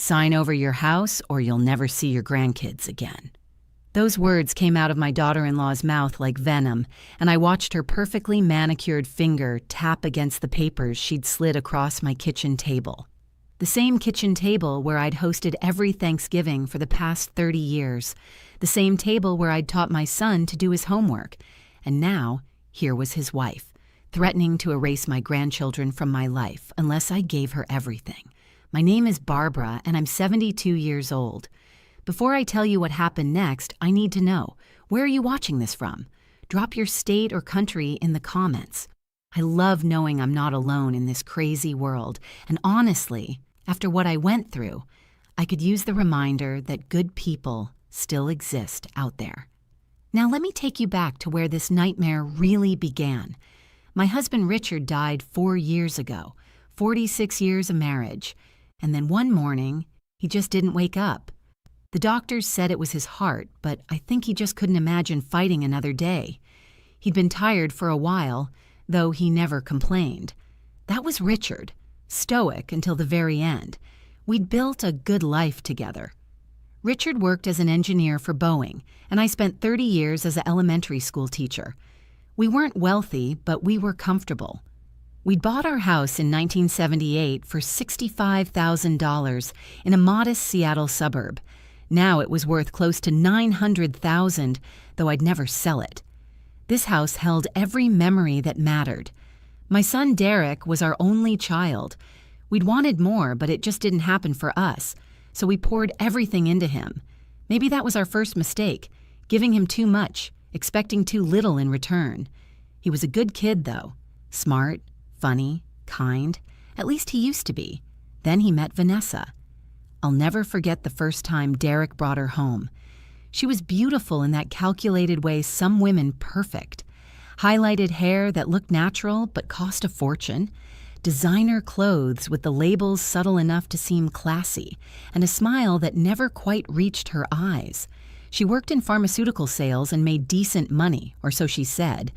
Sign over your house or you'll never see your grandkids again. Those words came out of my daughter-in-law's mouth like venom, and I watched her perfectly manicured finger tap against the papers she'd slid across my kitchen table. The same kitchen table where I'd hosted every Thanksgiving for the past 30 years. The same table where I'd taught my son to do his homework. And now, here was his wife, threatening to erase my grandchildren from my life unless I gave her everything. My name is Barbara, and I'm 72 years old. Before I tell you what happened next, I need to know, where are you watching this from? Drop your state or country in the comments. I love knowing I'm not alone in this crazy world, and honestly, after what I went through, I could use the reminder that good people still exist out there. Now let me take you back to where this nightmare really began. My husband Richard died 4 years ago, 46 years of marriage, and then one morning, he just didn't wake up. The doctors said it was his heart, but I think he just couldn't imagine fighting another day. He'd been tired for a while, though he never complained. That was Richard, stoic until the very end. We'd built a good life together. Richard worked as an engineer for Boeing, and I spent 30 years as an elementary school teacher. We weren't wealthy, but we were comfortable. We'd bought our house in 1978 for $65,000 in a modest Seattle suburb. Now it was worth close to $900,000, though I'd never sell it. This house held every memory that mattered. My son Derek was our only child. We'd wanted more, but it just didn't happen for us, so we poured everything into him. Maybe that was our first mistake, giving him too much, expecting too little in return. He was a good kid, though. Smart, funny, kind. At least he used to be. Then he met Vanessa. I'll never forget the first time Derek brought her home. She was beautiful in that calculated way some women perfect. Highlighted hair that looked natural but cost a fortune. Designer clothes with the labels subtle enough to seem classy, and a smile that never quite reached her eyes. She worked in pharmaceutical sales and made decent money, or so she said.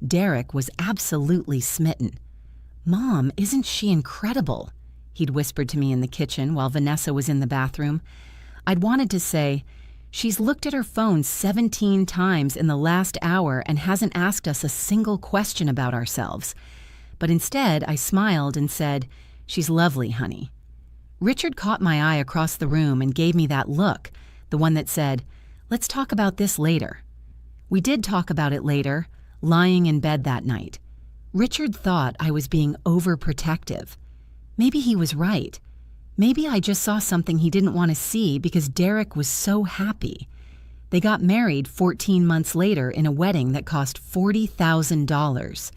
Derek was absolutely smitten. "Mom, isn't she incredible?" he'd whispered to me in the kitchen while Vanessa was in the bathroom. I'd wanted to say, "She's looked at her phone 17 times in the last hour and hasn't asked us a single question about ourselves." But instead, I smiled and said, "She's lovely, honey." Richard caught my eye across the room and gave me that look, the one that said, "Let's talk about this later." We did talk about it later, lying in bed that night. Richard thought I was being overprotective. Maybe he was right. Maybe I just saw something he didn't want to see because Derek was so happy. They got married 14 months later in a wedding that cost $40,000.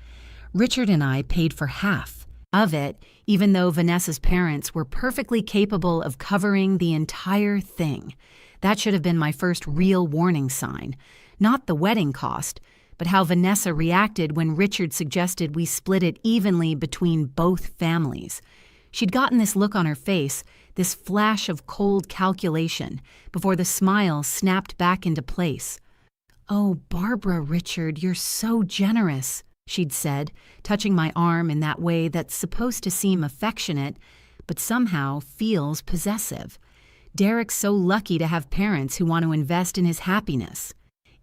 Richard and I paid for half of it, even though Vanessa's parents were perfectly capable of covering the entire thing. That should have been my first real warning sign. Not the wedding cost, but how Vanessa reacted when Richard suggested we split it evenly between both families. She'd gotten this look on her face, this flash of cold calculation, before the smile snapped back into place. "Oh, Barbara, Richard, you're so generous," she'd said, touching my arm in that way that's supposed to seem affectionate, but somehow feels possessive. Derek's so lucky to have parents who want to invest in his happiness.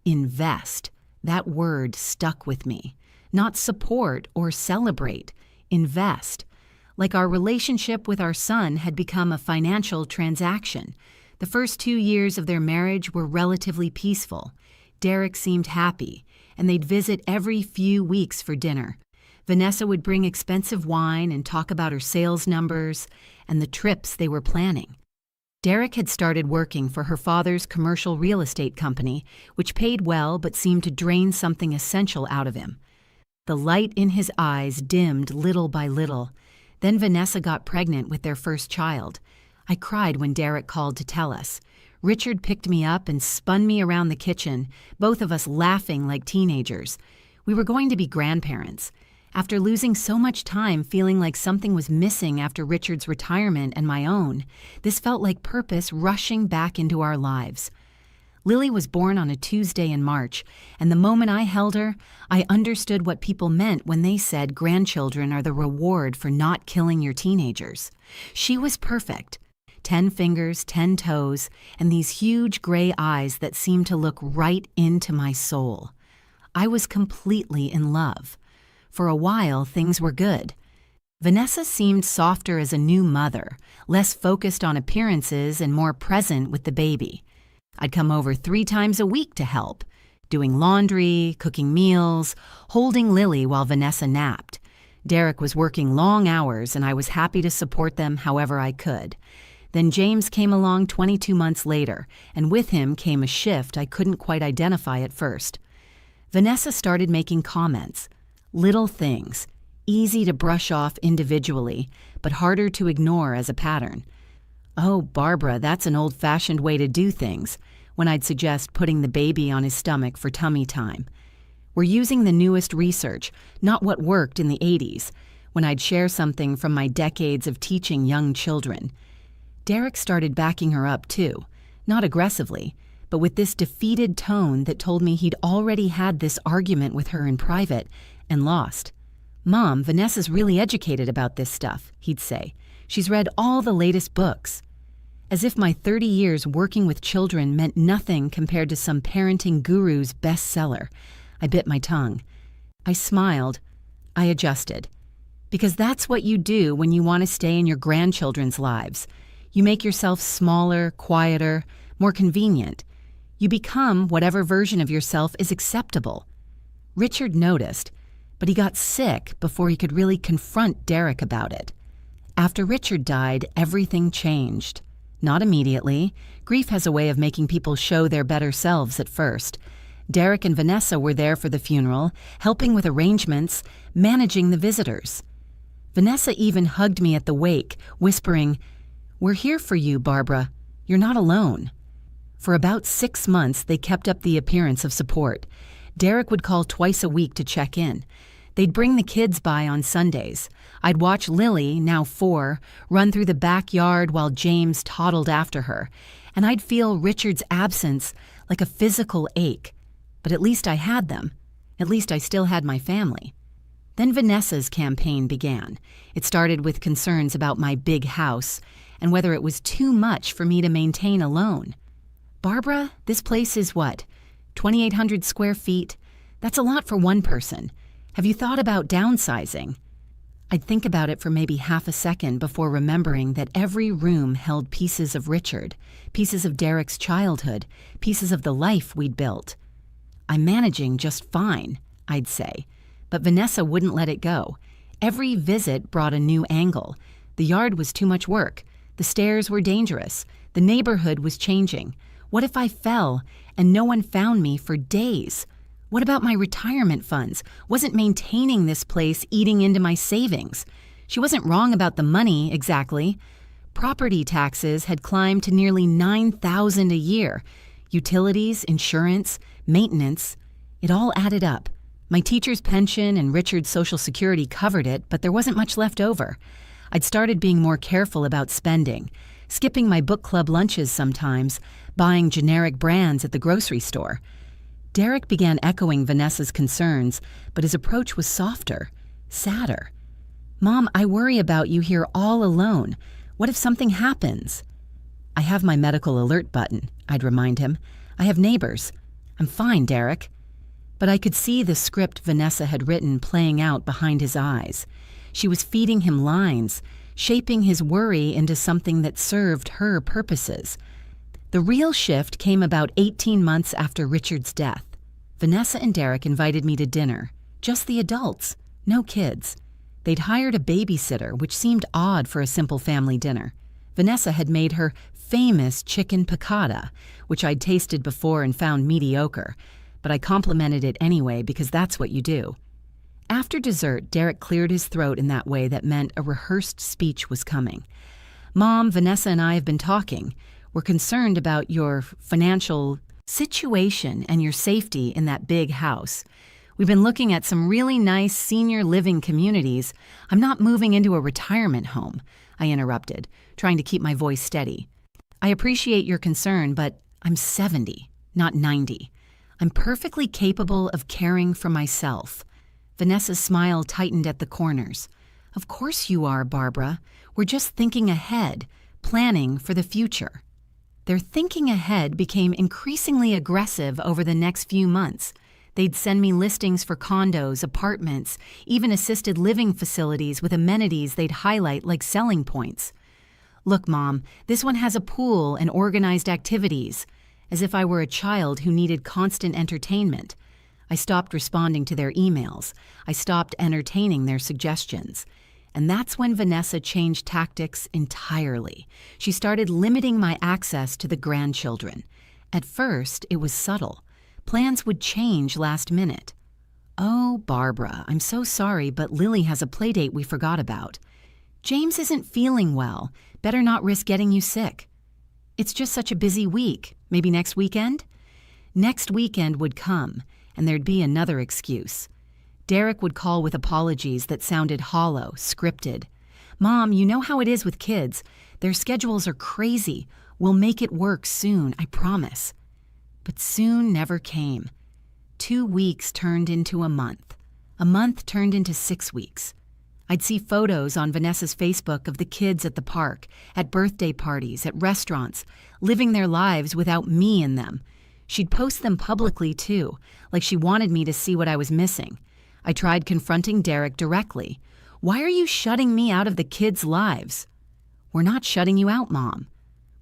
Invest. That word stuck with me. Not support or celebrate. Invest. Like our relationship with our son had become a financial transaction. The first 2 years of their marriage were relatively peaceful. Derek seemed happy, and they'd visit every few weeks for dinner. Vanessa would bring expensive wine and talk about her sales numbers and the trips they were planning. Derek had started working for her father's commercial real estate company, which paid well but seemed to drain something essential out of him. The light in his eyes dimmed little by little. Then Vanessa got pregnant with their first child. I cried when Derek called to tell us. Richard picked me up and spun me around the kitchen, both of us laughing like teenagers. We were going to be grandparents. After losing so much time feeling like something was missing after Richard's retirement and my own, this felt like purpose rushing back into our lives. Lily was born on a Tuesday in March, and the moment I held her, I understood what people meant when they said grandchildren are the reward for not killing your teenagers. She was perfect. 10 fingers, 10 toes, and these huge gray eyes that seemed to look right into my soul. I was completely in love. For a while, things were good. Vanessa seemed softer as a new mother, less focused on appearances and more present with the baby. I'd come over 3 times a week to help, doing laundry, cooking meals, holding Lily while Vanessa napped. Derek was working long hours, and I was happy to support them however I could. Then James came along 22 months later, and with him came a shift I couldn't quite identify at first. Vanessa started making comments. Little things, easy to brush off individually, but harder to ignore as a pattern. "Oh, Barbara, that's an old-fashioned way to do things," when I'd suggest putting the baby on his stomach for tummy time. "We're using the newest research, not what worked in the 80s, when I'd share something from my decades of teaching young children. Derek started backing her up, too, not aggressively, but with this defeated tone that told me he'd already had this argument with her in private and lost. "Mom, Vanessa's really educated about this stuff," he'd say. "She's read all the latest books." As if my 30 years working with children meant nothing compared to some parenting guru's bestseller. I bit my tongue. I smiled. I adjusted. Because that's what you do when you want to stay in your grandchildren's lives. You make yourself smaller, quieter, more convenient. You become whatever version of yourself is acceptable. Richard noticed, but he got sick before he could really confront Derek about it. After Richard died, everything changed. Not immediately. Grief has a way of making people show their better selves at first. Derek and Vanessa were there for the funeral, helping with arrangements, managing the visitors. Vanessa even hugged me at the wake, whispering, "We're here for you, Barbara. You're not alone." For about 6 months, they kept up the appearance of support. Derek would call twice a week to check in. They'd bring the kids by on Sundays. I'd watch Lily, now 4, run through the backyard while James toddled after her, and I'd feel Richard's absence like a physical ache. But at least I had them. At least I still had my family. Then Vanessa's campaign began. It started with concerns about my big house and whether it was too much for me to maintain alone. "Barbara, this place is what? 2,800 square feet? That's a lot for one person. Have you thought about downsizing?" I'd think about it for maybe half a second before remembering that every room held pieces of Richard, pieces of Derek's childhood, pieces of the life we'd built. "I'm managing just fine," I'd say, but Vanessa wouldn't let it go. Every visit brought a new angle. The yard was too much work. The stairs were dangerous. The neighborhood was changing. What if I fell and no one found me for days? What about my retirement funds? Wasn't maintaining this place eating into my savings? She wasn't wrong about the money, exactly. Property taxes had climbed to nearly $9,000 a year. Utilities, insurance, maintenance, it all added up. My teacher's pension and Richard's Social Security covered it, but there wasn't much left over. I'd started being more careful about spending, skipping my book club lunches sometimes, buying generic brands at the grocery store. Derek began echoing Vanessa's concerns, but his approach was softer, sadder. "Mom, I worry about you here all alone. What if something happens?" "I have my medical alert button," I'd remind him. "I have neighbors. I'm fine, Derek." But I could see the script Vanessa had written playing out behind his eyes. She was feeding him lines, shaping his worry into something that served her purposes. The real shift came about 18 months after Richard's death. Vanessa and Derek invited me to dinner, just the adults, no kids. They'd hired a babysitter, which seemed odd for a simple family dinner. Vanessa had made her famous chicken piccata, which I'd tasted before and found mediocre, but I complimented it anyway because that's what you do. After dessert, Derek cleared his throat in that way that meant a rehearsed speech was coming. "Mom, Vanessa and I have been talking. We're concerned about your financial situation and your safety in that big house. We've been looking at some really nice senior living communities. I'm not moving into a retirement home," I interrupted, trying to keep my voice steady. "I appreciate your concern, but I'm 70, not 90. I'm perfectly capable of caring for myself." Vanessa's smile tightened at the corners. "Of course you are, Barbara. We're just thinking ahead, planning for the future. Their thinking ahead became increasingly aggressive over the next few months. They'd send me listings for condos, apartments, even assisted living facilities with amenities they'd highlight like selling points. "Look, Mom, this one has a pool and organized activities," as if I were a child who needed constant entertainment. I stopped responding to their emails. I stopped entertaining their suggestions. And that's when Vanessa changed tactics entirely. She started limiting my access to the grandchildren. At first, it was subtle. Plans would change last minute. "Oh, Barbara, I'm so sorry, but Lily has a playdate we forgot about. James isn't feeling well. Better not risk getting you sick. It's just such a busy week. Maybe next weekend?" Next weekend would come, and there'd be another excuse. Derek would call with apologies that sounded hollow, scripted. "Mom, you know how it is with kids. Their schedules are crazy. We'll make it work soon, I promise." But soon never came. 2 weeks turned into a month. A month turned into 6 weeks. I'd see photos on Vanessa's Facebook of the kids at the park, at birthday parties, at restaurants, living their lives without me in them. She'd post them publicly, too, like she wanted me to see what I was missing. I tried confronting Derek directly. "Why are you shutting me out of the kids' lives?" "We're not shutting you out, Mom.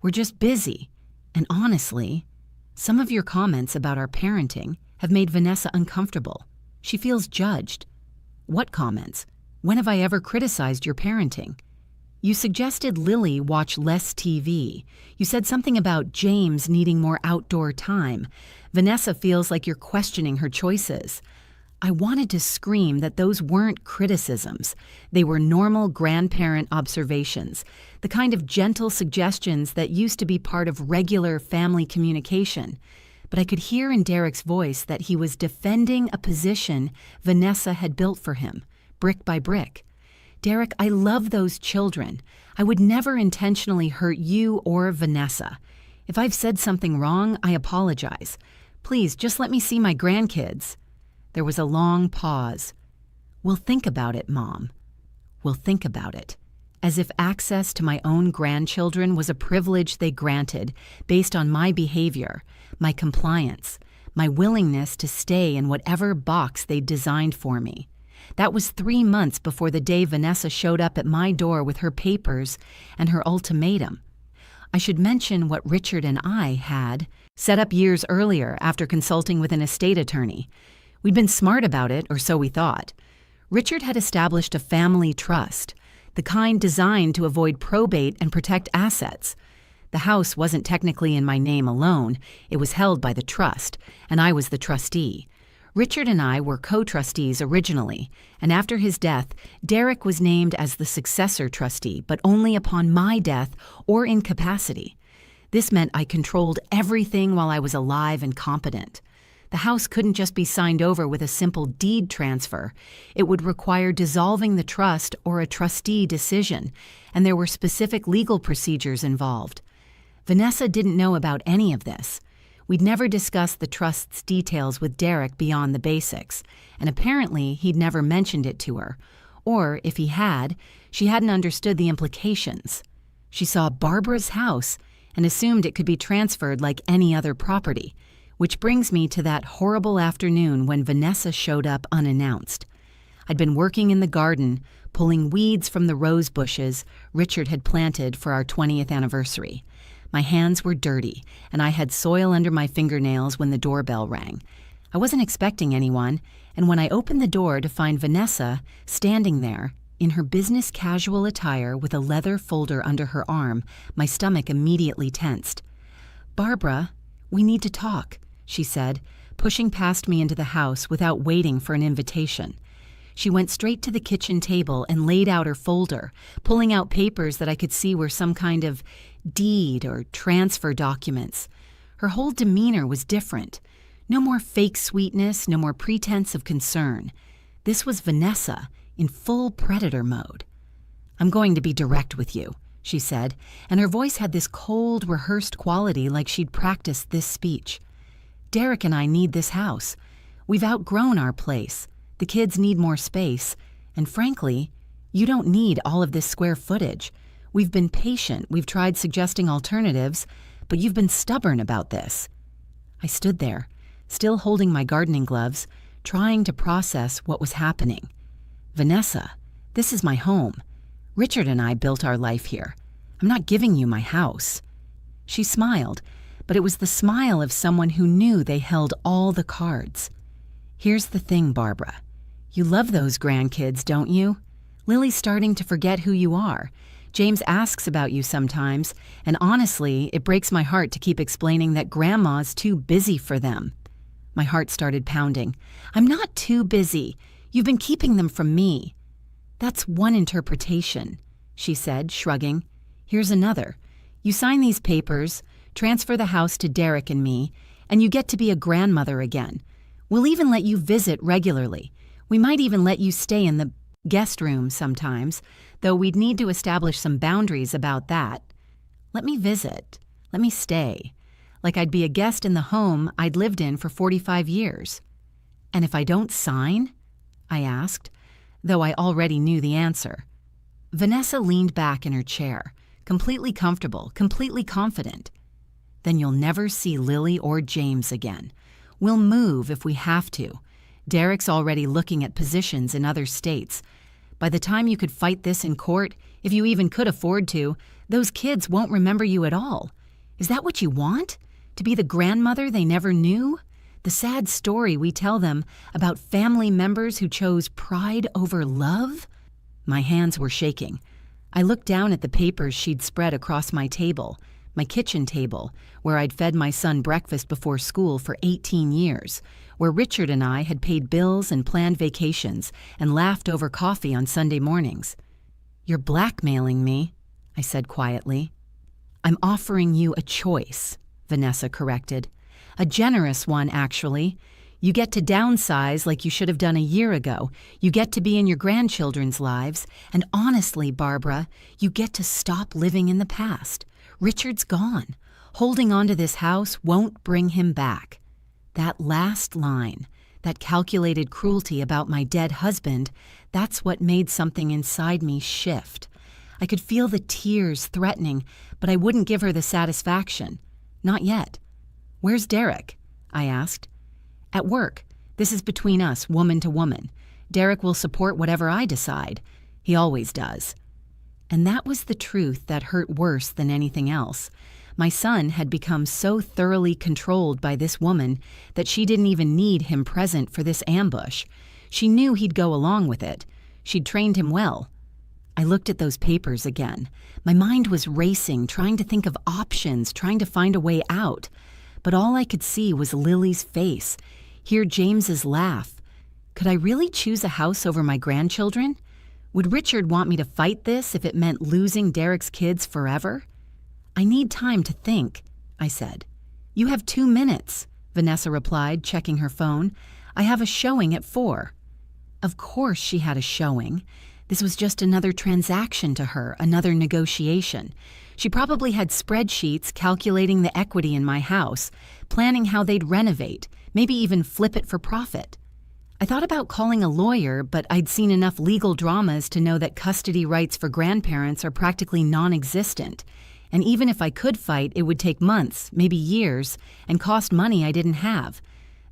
We're just busy. And honestly, some of your comments about our parenting have made Vanessa uncomfortable. She feels judged." "What comments? When have I ever criticized your parenting?" "You suggested Lily watch less TV. You said something about James needing more outdoor time. Vanessa feels like you're questioning her choices." I wanted to scream that those weren't criticisms. They were normal grandparent observations, the kind of gentle suggestions that used to be part of regular family communication. But I could hear in Derek's voice that he was defending a position Vanessa had built for him, brick by brick. "Derek, I love those children. I would never intentionally hurt you or Vanessa. If I've said something wrong, I apologize. Please, just let me see my grandkids." There was a long pause. "We'll think about it, Mom. We'll think about it." As if access to my own grandchildren was a privilege they granted based on my behavior, my compliance, my willingness to stay in whatever box they'd designed for me. That was 3 months before the day Vanessa showed up at my door with her papers and her ultimatum. I should mention what Richard and I had set up years earlier after consulting with an estate attorney. We'd been smart about it, or so we thought. Richard had established a family trust, the kind designed to avoid probate and protect assets. The house wasn't technically in my name alone. It was held by the trust, and I was the trustee. Richard and I were co-trustees originally, and after his death, Derek was named as the successor trustee, but only upon my death or incapacity. This meant I controlled everything while I was alive and competent. The house couldn't just be signed over with a simple deed transfer. It would require dissolving the trust or a trustee decision, and there were specific legal procedures involved. Vanessa didn't know about any of this. We'd never discussed the trust's details with Derek beyond the basics, and apparently he'd never mentioned it to her. Or, if he had, she hadn't understood the implications. She saw Barbara's house and assumed it could be transferred like any other property. Which brings me to that horrible afternoon when Vanessa showed up unannounced. I'd been working in the garden, pulling weeds from the rose bushes Richard had planted for our 20th anniversary. My hands were dirty, and I had soil under my fingernails when the doorbell rang. I wasn't expecting anyone, and when I opened the door to find Vanessa standing there, in her business casual attire with a leather folder under her arm, my stomach immediately tensed. "Barbara, we need to talk," she said, pushing past me into the house without waiting for an invitation. She went straight to the kitchen table and laid out her folder, pulling out papers that I could see were some kind of deed or transfer documents. Her whole demeanor was different. No more fake sweetness, no more pretense of concern. This was Vanessa in full predator mode. "I'm going to be direct with you," she said, and her voice had this cold, rehearsed quality like she'd practiced this speech. "Derek and I need this house. We've outgrown our place. The kids need more space. And frankly, you don't need all of this square footage. We've been patient, we've tried suggesting alternatives, but you've been stubborn about this." I stood there, still holding my gardening gloves, trying to process what was happening. "Vanessa, this is my home. Richard and I built our life here. I'm not giving you my house." She smiled, but it was the smile of someone who knew they held all the cards. "Here's the thing, Barbara. You love those grandkids, don't you? Lily's starting to forget who you are. James asks about you sometimes, and honestly, it breaks my heart to keep explaining that Grandma's too busy for them." My heart started pounding. "I'm not too busy. You've been keeping them from me." "That's one interpretation," she said, shrugging. "Here's another. You sign these papers, transfer the house to Derek and me, and you get to be a grandmother again. We'll even let you visit regularly. We might even let you stay in the guest room sometimes, though we'd need to establish some boundaries about that. Let me visit. Let me stay. Like I'd be a guest in the home I'd lived in for 45 years. And if I don't sign?" I asked, though I already knew the answer. Vanessa leaned back in her chair, completely comfortable, completely confident. "Then you'll never see Lily or James again. We'll move if we have to. Derek's already looking at positions in other states. By the time you could fight this in court, if you even could afford to, those kids won't remember you at all. Is that what you want? To be the grandmother they never knew? The sad story we tell them about family members who chose pride over love?" My hands were shaking. I looked down at the papers she'd spread across my table, my kitchen table, where I'd fed my son breakfast before school for 18 years, where Richard and I had paid bills and planned vacations and laughed over coffee on Sunday mornings. "You're blackmailing me," I said quietly. "I'm offering you a choice," Vanessa corrected. "A generous one, actually. You get to downsize like you should have done a year ago. You get to be in your grandchildren's lives. And honestly, Barbara, you get to stop living in the past. Richard's gone. Holding on to this house won't bring him back." That last line, that calculated cruelty about my dead husband, that's what made something inside me shift. I could feel the tears threatening, but I wouldn't give her the satisfaction. Not yet. "Where's Derek?" I asked. "At work. This is between us, woman to woman. Derek will support whatever I decide. He always does." And that was the truth that hurt worse than anything else. My son had become so thoroughly controlled by this woman that she didn't even need him present for this ambush. She knew he'd go along with it. She'd trained him well. I looked at those papers again. My mind was racing, trying to think of options, trying to find a way out. But all I could see was Lily's face, hear James's laugh. Could I really choose a house over my grandchildren? Would Richard want me to fight this if it meant losing Derek's kids forever? "I need time to think," I said. "You have 2 minutes," Vanessa replied, checking her phone. "I have a showing at 4. Of course she had a showing. This was just another transaction to her, another negotiation. She probably had spreadsheets calculating the equity in my house, planning how they'd renovate, maybe even flip it for profit. I thought about calling a lawyer, but I'd seen enough legal dramas to know that custody rights for grandparents are practically non-existent. And even if I could fight, it would take months, maybe years, and cost money I didn't have.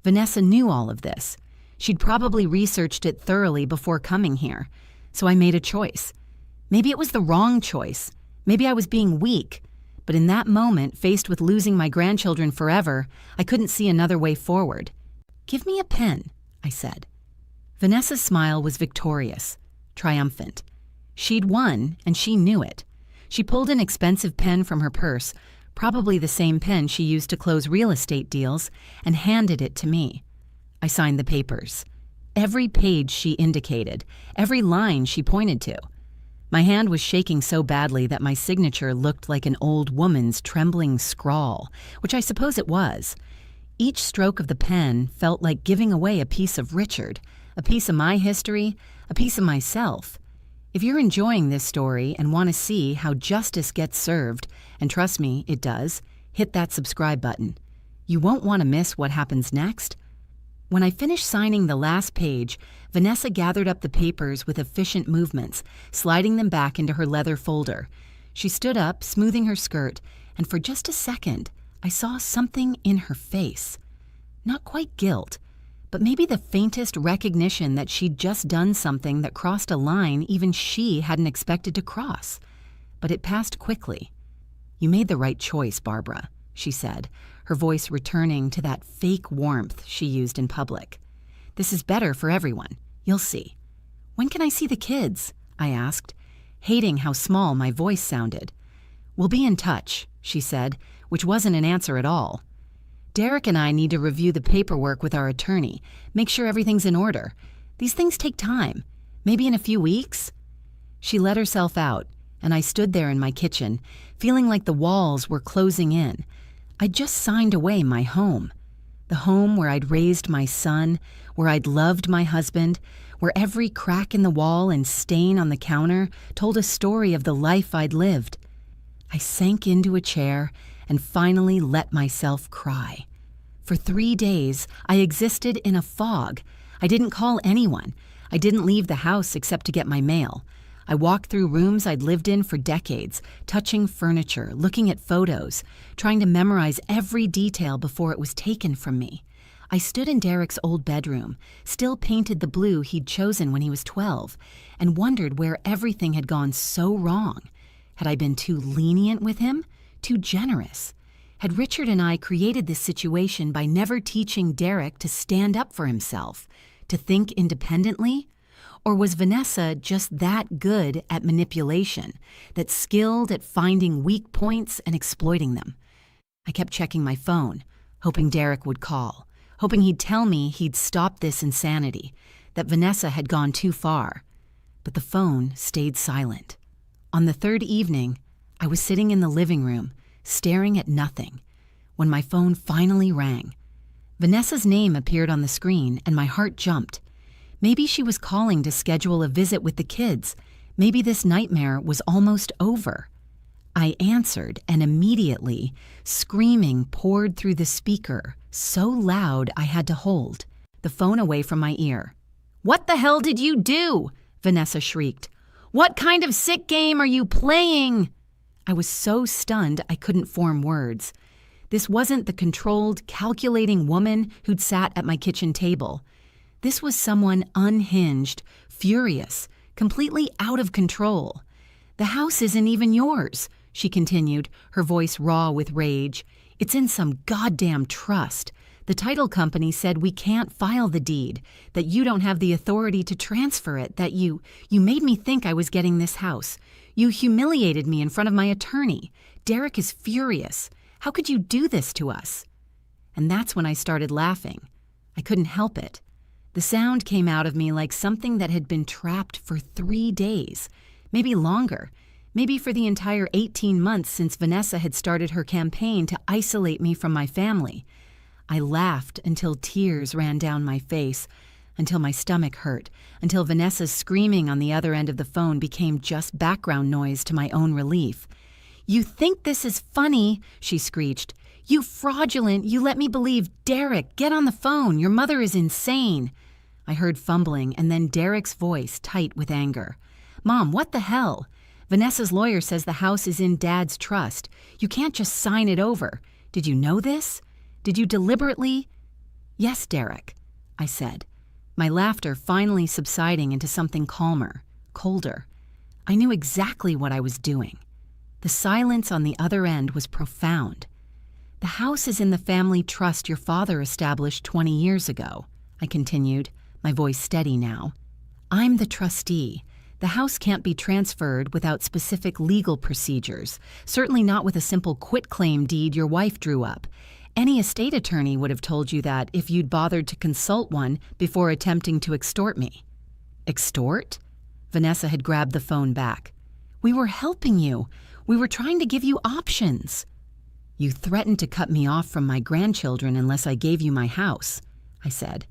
Vanessa knew all of this. She'd probably researched it thoroughly before coming here. So I made a choice. Maybe it was the wrong choice. Maybe I was being weak. But in that moment, faced with losing my grandchildren forever, I couldn't see another way forward. "Give me a pen," I said. Vanessa's smile was victorious, triumphant. She'd won, and she knew it. She pulled an expensive pen from her purse, probably the same pen she used to close real estate deals, and handed it to me. I signed the papers. Every page she indicated, every line she pointed to. My hand was shaking so badly that my signature looked like an old woman's trembling scrawl, which I suppose it was. Each stroke of the pen felt like giving away a piece of Richard, a piece of my history, a piece of myself. If you're enjoying this story and want to see how justice gets served, and trust me, it does, hit that subscribe button. You won't want to miss what happens next. When I finished signing the last page, Vanessa gathered up the papers with efficient movements, sliding them back into her leather folder. She stood up, smoothing her skirt, and for just a second, I saw something in her face. Not quite guilt, but maybe the faintest recognition that she'd just done something that crossed a line even she hadn't expected to cross. But it passed quickly. "You made the right choice, Barbara," she said, her voice returning to that fake warmth she used in public. "This is better for everyone. You'll see." "When can I see the kids?" I asked, hating how small my voice sounded. "We'll be in touch," she said, which wasn't an answer at all. "Derek and I need to review the paperwork with our attorney, make sure everything's in order. These things take time. Maybe in a few weeks?" She let herself out, and I stood there in my kitchen, feeling like the walls were closing in. I'd just signed away my home. The home where I'd raised my son, where I'd loved my husband, where every crack in the wall and stain on the counter told a story of the life I'd lived. I sank into a chair and finally let myself cry. For 3 days, I existed in a fog. I didn't call anyone. I didn't leave the house except to get my mail. I walked through rooms I'd lived in for decades, touching furniture, looking at photos, trying to memorize every detail before it was taken from me. I stood in Derek's old bedroom, still painted the blue he'd chosen when he was 12, and wondered where everything had gone so wrong. Had I been too lenient with him? Too generous? Had Richard and I created this situation by never teaching Derek to stand up for himself, to think independently? Or was Vanessa just that good at manipulation, that skilled at finding weak points and exploiting them? I kept checking my phone, hoping Derek would call, hoping he'd tell me he'd stop this insanity, that Vanessa had gone too far. But the phone stayed silent. On the third evening, I was sitting in the living room, staring at nothing, when my phone finally rang. Vanessa's name appeared on the screen, and my heart jumped. Maybe she was calling to schedule a visit with the kids. Maybe this nightmare was almost over. I answered, and immediately, screaming poured through the speaker, so loud I had to hold the phone away from my ear. "What the hell did you do?" Vanessa shrieked. "What kind of sick game are you playing?" I was so stunned I couldn't form words. This wasn't the controlled, calculating woman who'd sat at my kitchen table. This was someone unhinged, furious, completely out of control. "The house isn't even yours," she continued, her voice raw with rage. "It's in some goddamn trust. The title company said we can't file the deed, that you don't have the authority to transfer it, that you made me think I was getting this house. You humiliated me in front of my attorney. Derek is furious. How could you do this to us?" And that's when I started laughing. I couldn't help it. The sound came out of me like something that had been trapped for 3 days, maybe longer, maybe for the entire 18 months since Vanessa had started her campaign to isolate me from my family. I laughed until tears ran down my face, until my stomach hurt, until Vanessa's screaming on the other end of the phone became just background noise to my own relief. "You think this is funny?" she screeched. "You fraudulent, you let me believe Derek. Get on the phone. Your mother is insane." I heard fumbling and then Derek's voice tight with anger. "Mom, what the hell? Vanessa's lawyer says the house is in Dad's trust. You can't just sign it over. Did you know this? Did you deliberately—" "Yes, Derek," I said, my laughter finally subsiding into something calmer, colder. I knew exactly what I was doing. The silence on the other end was profound. "The house is in the family trust your father established 20 years ago," I continued, my voice steady now. "I'm the trustee. The house can't be transferred without specific legal procedures, certainly not with a simple quitclaim deed your wife drew up. Any estate attorney would have told you that if you'd bothered to consult one before attempting to extort me." "Extort?" Vanessa had grabbed the phone back. "We were helping you. We were trying to give you options." "You threatened to cut me off from my grandchildren unless I gave you my house," I said.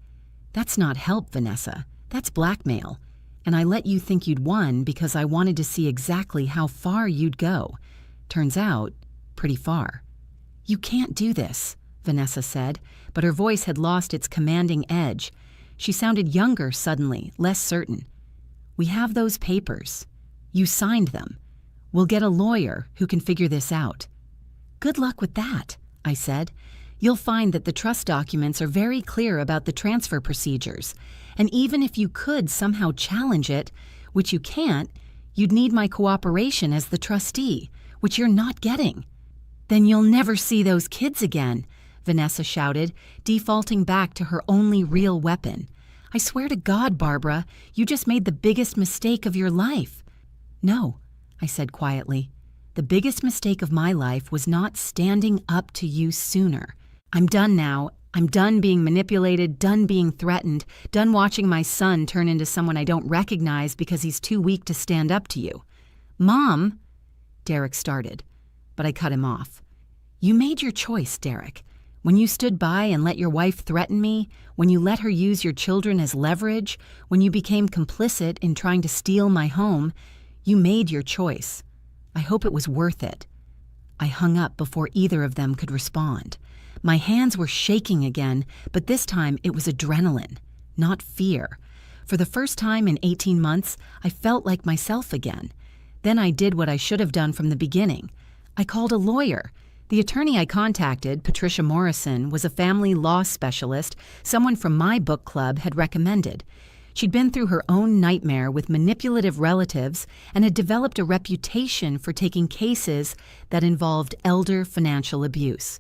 "That's not help, Vanessa. That's blackmail. And I let you think you'd won because I wanted to see exactly how far you'd go. Turns out, pretty far." "You can't do this," Vanessa said, but her voice had lost its commanding edge. She sounded younger suddenly, less certain. "We have those papers. You signed them. We'll get a lawyer who can figure this out." "Good luck with that," I said. "You'll find that the trust documents are very clear about the transfer procedures, and even if you could somehow challenge it, which you can't, you'd need my cooperation as the trustee, which you're not getting." "Then you'll never see those kids again," Vanessa shouted, defaulting back to her only real weapon. "I swear to God, Barbara, you just made the biggest mistake of your life." "No," I said quietly. "The biggest mistake of my life was not standing up to you sooner. I'm done now. I'm done being manipulated, done being threatened, done watching my son turn into someone I don't recognize because he's too weak to stand up to you." "Mom," Derek started, but I cut him off. "You made your choice, Derek. When you stood by and let your wife threaten me, when you let her use your children as leverage, when you became complicit in trying to steal my home, you made your choice. I hope it was worth it." I hung up before either of them could respond. My hands were shaking again, but this time it was adrenaline, not fear. For the first time in 18 months, I felt like myself again. Then I did what I should have done from the beginning. I called a lawyer. The attorney I contacted, Patricia Morrison, was a family law specialist someone from my book club had recommended. She'd been through her own nightmare with manipulative relatives and had developed a reputation for taking cases that involved elder financial abuse.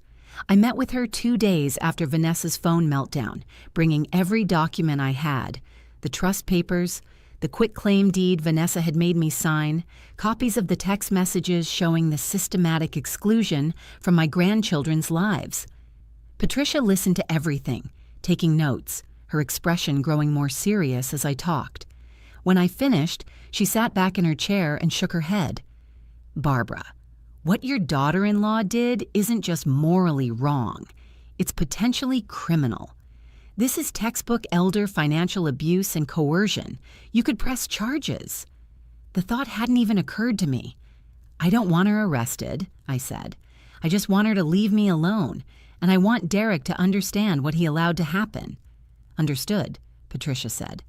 I met with her 2 days after Vanessa's phone meltdown, bringing every document I had: the trust papers, the quitclaim deed Vanessa had made me sign, copies of the text messages showing the systematic exclusion from my grandchildren's lives. Patricia listened to everything, taking notes, her expression growing more serious as I talked. When I finished, she sat back in her chair and shook her head. "Barbara, what your daughter-in-law did isn't just morally wrong. It's potentially criminal. This is textbook elder financial abuse and coercion. You could press charges." The thought hadn't even occurred to me. "I don't want her arrested," I said. "I just want her to leave me alone, and I want Derek to understand what he allowed to happen." "Understood," Patricia said.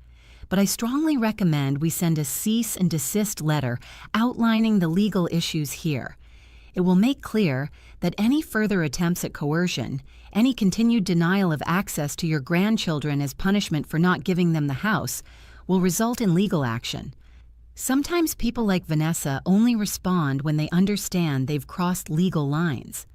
"But I strongly recommend we send a cease and desist letter outlining the legal issues here. It will make clear that any further attempts at coercion, any continued denial of access to your grandchildren as punishment for not giving them the house, will result in legal action. Sometimes people like Vanessa only respond when they understand they've crossed legal lines."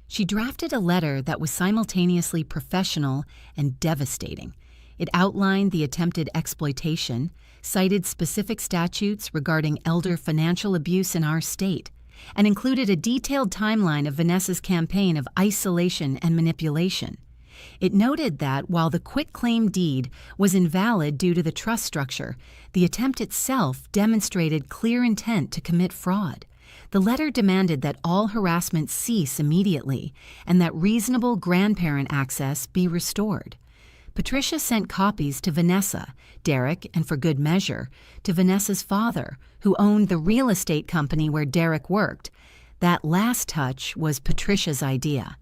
She drafted a letter that was simultaneously professional and devastating. It outlined the attempted exploitation, cited specific statutes regarding elder financial abuse in our state, and included a detailed timeline of Vanessa's campaign of isolation and manipulation. It noted that while the quitclaim deed was invalid due to the trust structure, the attempt itself demonstrated clear intent to commit fraud. The letter demanded that all harassment cease immediately and that reasonable grandparent access be restored. Patricia sent copies to Vanessa, Derek, and for good measure, to Vanessa's father, who owned the real estate company where Derek worked. That last touch was Patricia's idea.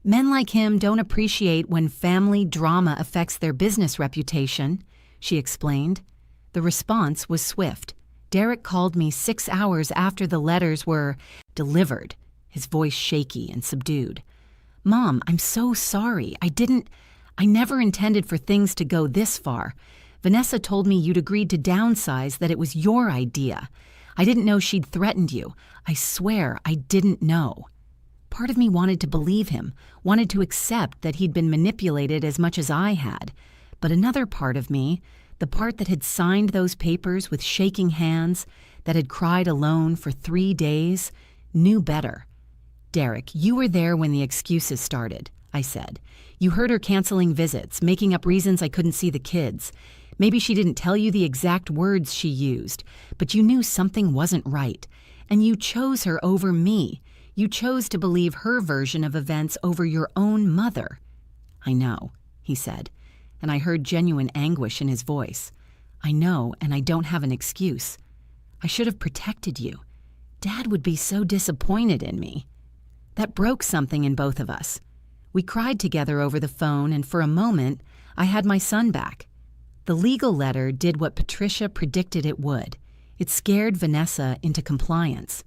"Men like him don't appreciate when family drama affects their business reputation," she explained. The response was swift. Derek called me 6 hours after the letters were delivered, his voice shaky and subdued. "Mom, I'm so sorry. I never intended for things to go this far. Vanessa told me you'd agreed to downsize, that it was your idea. I didn't know she'd threatened you. I swear I didn't know." Part of me wanted to believe him, wanted to accept that he'd been manipulated as much as I had. But another part of me, the part that had signed those papers with shaking hands, that had cried alone for 3 days, knew better. "Derek, you were there when the excuses started," I said. "You heard her canceling visits, making up reasons I couldn't see the kids. Maybe she didn't tell you the exact words she used, but you knew something wasn't right. And you chose her over me. You chose to believe her version of events over your own mother." "I know," he said, and I heard genuine anguish in his voice. "I know, and I don't have an excuse. I should have protected you. Dad would be so disappointed in me." That broke something in both of us. We cried together over the phone, and for a moment, I had my son back. The legal letter did what Patricia predicted it would. It scared Vanessa into compliance.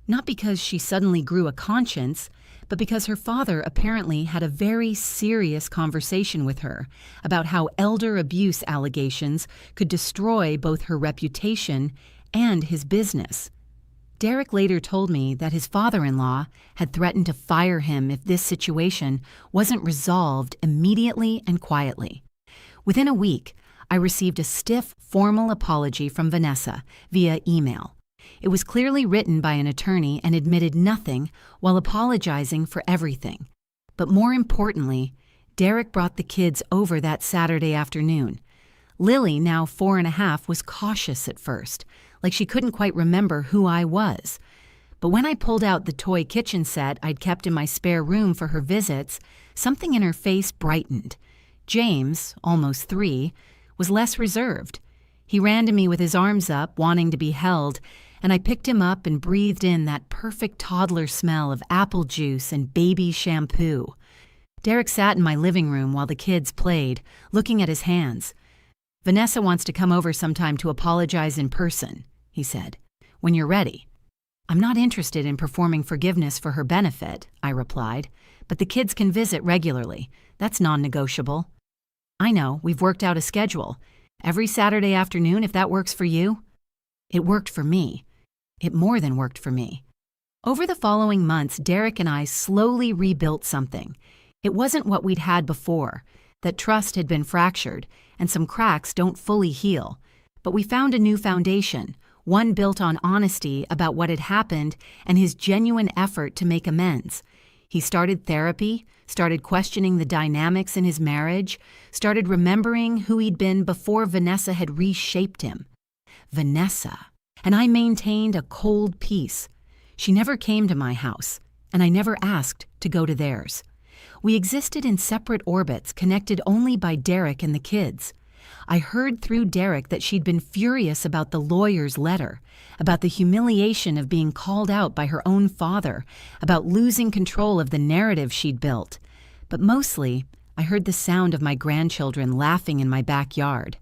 Not because she suddenly grew a conscience, but because her father apparently had a very serious conversation with her about how elder abuse allegations could destroy both her reputation and his business. Derek later told me that his father-in-law had threatened to fire him if this situation wasn't resolved immediately and quietly. Within a week, I received a stiff, formal apology from Vanessa via email. It was clearly written by an attorney and admitted nothing while apologizing for everything. But more importantly, Derek brought the kids over that Saturday afternoon. Lily, now 4.5, was cautious at first, like she couldn't quite remember who I was. But when I pulled out the toy kitchen set I'd kept in my spare room for her visits, something in her face brightened. James, almost 3, was less reserved. He ran to me with his arms up, wanting to be held, and I picked him up and breathed in that perfect toddler smell of apple juice and baby shampoo. Derek sat in my living room while the kids played, looking at his hands. "Vanessa wants to come over sometime to apologize in person," he said, "when you're ready." "I'm not interested in performing forgiveness for her benefit," I replied, "but the kids can visit regularly. That's non-negotiable." "I know, we've worked out a schedule. Every Saturday afternoon, if that works for you." It worked for me. It more than worked for me. Over the following months, Derek and I slowly rebuilt something. It wasn't what we'd had before. That trust had been fractured, and some cracks don't fully heal. But we found a new foundation, one built on honesty about what had happened and his genuine effort to make amends. He started therapy, started questioning the dynamics in his marriage, started remembering who he'd been before Vanessa had reshaped him. Vanessa. And I maintained a cold peace. She never came to my house, and I never asked to go to theirs. We existed in separate orbits, connected only by Derek and the kids. I heard through Derek that she'd been furious about the lawyer's letter, about the humiliation of being called out by her own father, about losing control of the narrative she'd built. But mostly, I heard the sound of my grandchildren laughing in my backyard.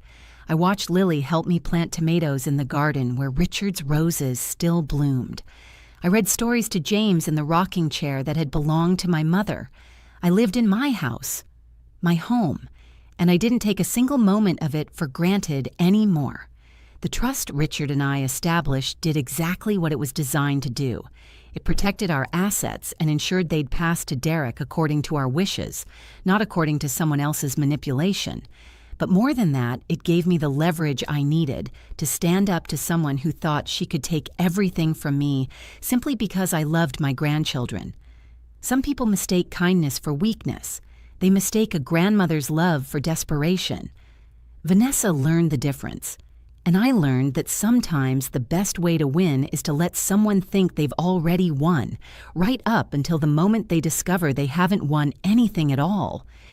I watched Lily help me plant tomatoes in the garden where Richard's roses still bloomed. I read stories to James in the rocking chair that had belonged to my mother. I lived in my house, my home, and I didn't take a single moment of it for granted anymore. The trust Richard and I established did exactly what it was designed to do. It protected our assets and ensured they'd pass to Derek according to our wishes, not according to someone else's manipulation. But more than that, it gave me the leverage I needed to stand up to someone who thought she could take everything from me simply because I loved my grandchildren. Some people mistake kindness for weakness. They mistake a grandmother's love for desperation. Vanessa learned the difference. And I learned that sometimes the best way to win is to let someone think they've already won, right up until the moment they discover they haven't won anything at all.